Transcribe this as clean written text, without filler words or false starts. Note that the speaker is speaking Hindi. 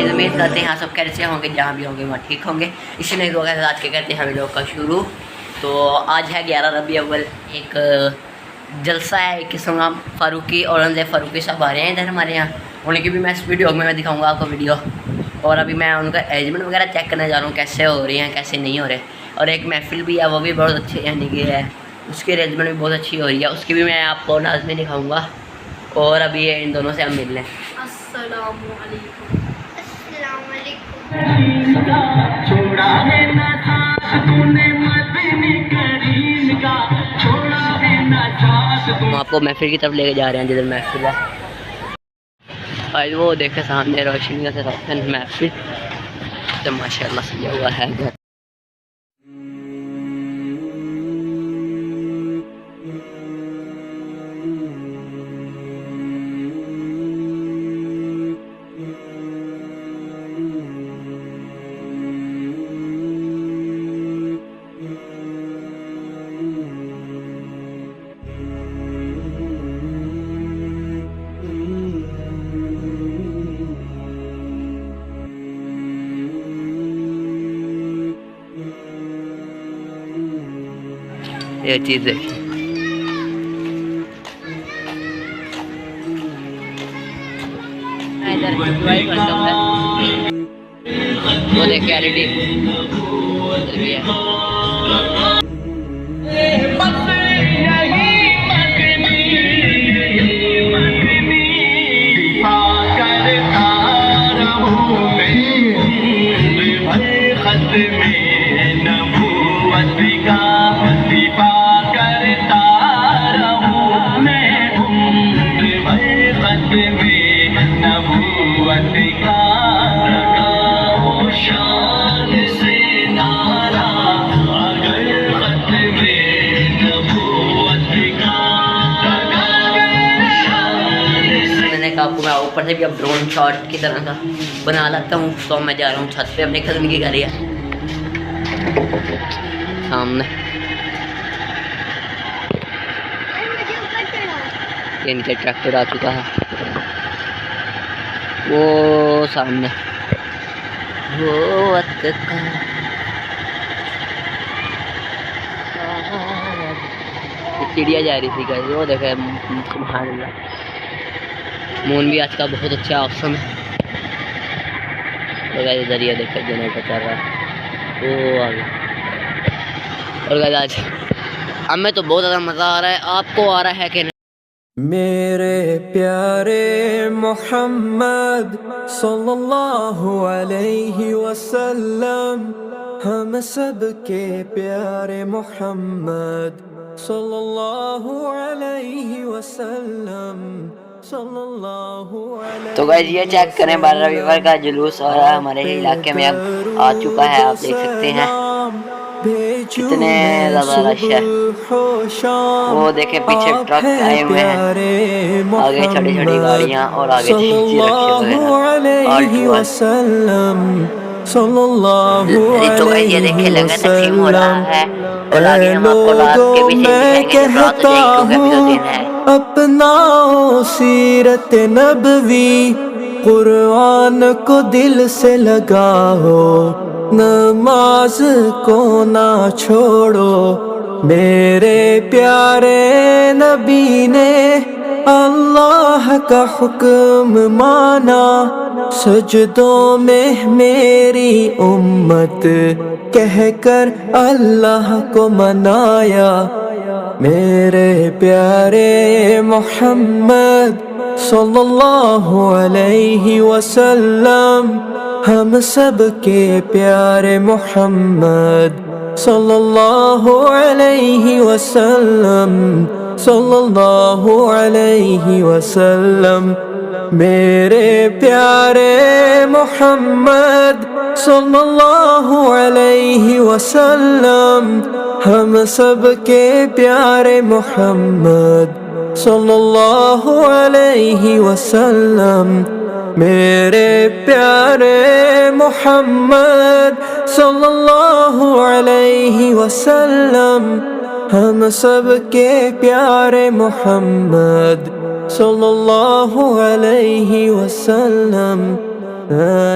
गाइस उम्मीद करते हैं यहाँ सब कैसे होंगे, जहाँ भी होंगे वहाँ ठीक होंगे। इसलिए लोग आज के करते हैं हम लोग का शुरू। तो आज है 11 रबी अव्वल, एक जलसा है एक किस्म का। फ़ारूकी और फ़ारूकी साहब आ रहे हैं इधर हमारे यहाँ, उनकी भी मैं इस वीडियो में दिखाऊंगा आपको वीडियो। और अभी मैं उनका अरेंजमेंट वगैरह चेक करने जा रहा हूँ कैसे हो रही हैं कैसे नहीं हो रहे। और एक महफिल भी है वो भी बहुत अच्छी यानी कि है, उसकी अरेंजमेंट भी बहुत अच्छी हो रही है, उसकी भी मैं आपको लाज़मी दिखाऊँगा। और अभी ये इन दोनों से हम मिल लें। हम आपको महफिल की तरफ लेके जा रहे हैं जिधर महफिल है। आज वो देखे सामने रोशनी का तरफ महफिल तो माशाल्लाह सजा हुआ है घर। ये चीज़ देखिए, इधर वो देखिए एलईडी भी है। आपको मैं ऊपर से भी अब ड्रोन शॉट की तरह का बना लाता हूँ। तो मैं जा रहा हूँ छत पे अपने कदम की घर है सामने, ये नीचे ट्रैक्टर आ चुका है वो सामने वो चिड़िया जा रही थी गाइस, वो देखे मून भी आज का बहुत अच्छा ऑप्शन है। तो गाइस इधर ये देखे जनरेटर चल रहा है वो आगे। और गाइस आज हमें तो बहुत ज़्यादा मज़ा आ रहा है, आपको आ रहा है कि नहीं? मेरे प्यारे मोहम्मद सल्लल्लाहु अलैहि वसल्लम, हम सब के प्यारे मोहम्मद सल्लल्लाहु अलैहि वसल्लम। तो गाइस ये चेक करें 12 रविवार का जुलूस और हमारे इलाके में अब आ चुका है, आप देख सकते हैं कितने ज़्यादा रश है। वो देखें पीछे ट्रक आए हुए हैं, आगे छोटी छोटी गाड़ियाँ और आगे रखे तो गाइस ये देखे लगा तकसीम हो रहा है। और आगे हम आपको रात के भी सीन दिखाएंगे जब रात हो जाएगी क्योंकि अभी तो दिन है। अपनाओ सीरत नबवी, कुरान को दिल से लगाओ, नमाज को ना छोड़ो। मेरे प्यारे नबी ने अल्लाह का हुक्म माना, सजदों में मेरी उम्मत कहकर अल्लाह को मनाया। मेरे प्यारे मोहम्मद सल्लल्लाहु अलैहि वसल्लम, हम सब के प्यारे मोहम्मद सल्लल्लाहु अलैहि वसल्लम, सल्लल्लाहु अलैहि वसल्लम। मेरे प्यारे मोहम्मद सल्लल्लाहु अलैहि वसल्लम, हम सब के प्यारे मोहम्मद सल्लल्लाहु अलैहि वसल्लम। मेरे प्यारे मोहम्मद सल्लल्लाहु अलैहि वसल्लम, हम सब के प्यारे मोहम्मद सल्लल्लाहु अलैहि वसल्लम। na